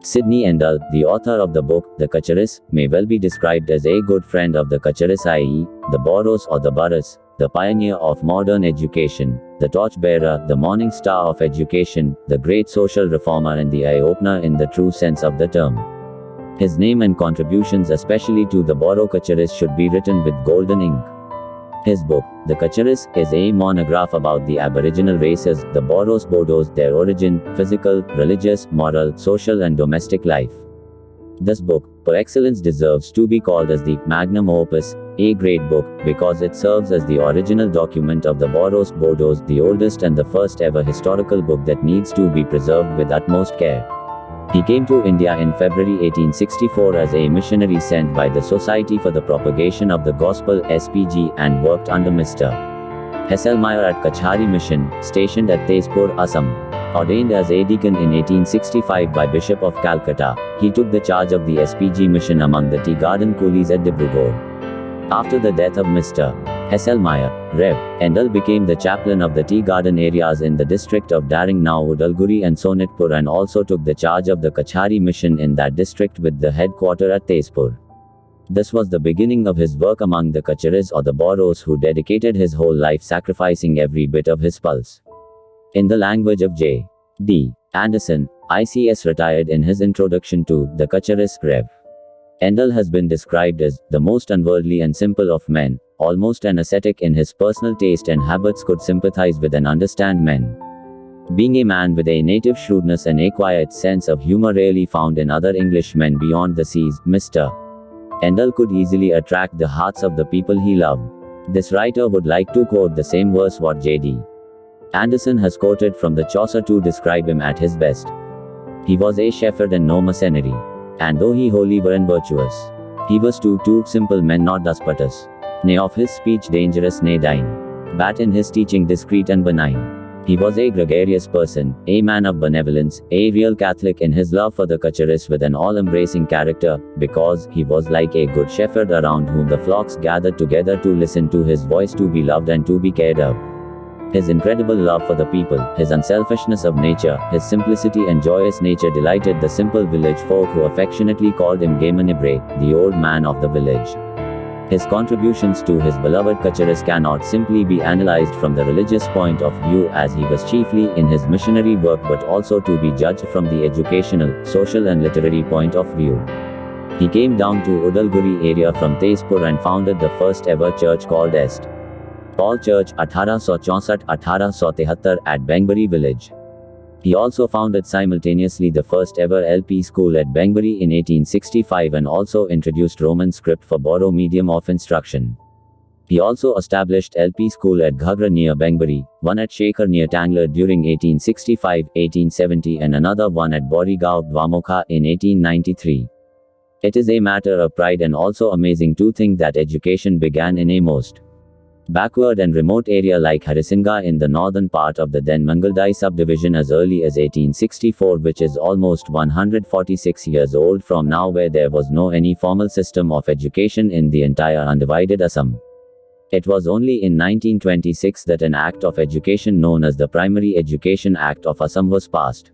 Sidney Endle, the author of the book, The Kacharis, may well be described as a good friend of the Kacharis, i.e., the Boros or the Boros, the pioneer of modern education, the torchbearer, the morning star of education, the great social reformer and the eye-opener in the true sense of the term. His name and contributions especially to the Boro-Kacharis should be written with golden ink. His book, The Kacharis, is a monograph about the aboriginal races, the Boros Bodos, their origin, physical, religious, moral, social and domestic life. This book, per excellence, deserves to be called as the magnum opus, a great book, because it serves as the original document of the Boros Bodos, the oldest and the first ever historical book that needs to be preserved with utmost care. He came to India in February 1864 as a missionary sent by the Society for the Propagation of the Gospel (SPG) and worked under Mr. Hesselmeyer at Kachari Mission, stationed at Tezpur, Assam. Ordained as a deacon in 1865 by Bishop of Calcutta, he took the charge of the SPG mission among the tea garden coolies at Dibrugarh. After the death of Mr. Hesselmeyer, Rev. Endle became the chaplain of the tea garden areas in the district of Daring, now Udalguri and Sonitpur, and also took the charge of the Kachari mission in that district with the headquarter at Tezpur. This was the beginning of his work among the Kacharis or the Boros, who dedicated his whole life sacrificing every bit of his pulse. In the language of J. D. Anderson, ICS retired in his introduction to The Kacharis, Rev. Endle has been described as the most unworldly and simple of men, almost an ascetic in his personal taste and habits, could sympathize with and understand men. Being a man with a native shrewdness and a quiet sense of humor rarely found in other Englishmen beyond the seas, Mr. Endle could easily attract the hearts of the people he loved. This writer would like to quote the same verse what J.D. Anderson has quoted from the Chaucer to describe him at his best. He was a shepherd and no mercenary. And though he wholly were virtuous, he was too simple men not despotus. Nay of his speech dangerous nay dying. But in his teaching discreet and benign. He was a gregarious person, a man of benevolence, a real Catholic in his love for the Kacharis with an all-embracing character, because he was like a good shepherd around whom the flocks gathered together to listen to his voice, to be loved and to be cared of. His incredible love for the people, his unselfishness of nature, his simplicity and joyous nature delighted the simple village folk, who affectionately called him Gaimanibre, the old man of the village. His contributions to his beloved Kacharis cannot simply be analyzed from the religious point of view, as he was chiefly in his missionary work, but also to be judged from the educational, social and literary point of view. He came down to Udalguri area from Tezpur and founded the first ever church called St. Paul Church, 1864-1873 at Bengbari village. He also founded simultaneously the first ever LP school at Bengbari in 1865 and also introduced Roman script for Boro medium of instruction. He also established LP school at Ghagra near Bengbari, one at Shekhar near Tangler during 1865-1870 and another one at Borigaon, Dwamokha in 1893. It is a matter of pride and also amazing to think that education began in a most backward and remote area like Harisinga in the northern part of the then Mangaldai subdivision as early as 1864, which is almost 146 years old from now, where there was no any formal system of education in the entire undivided Assam. It was only in 1926 that an act of education known as the Primary Education Act of Assam was passed.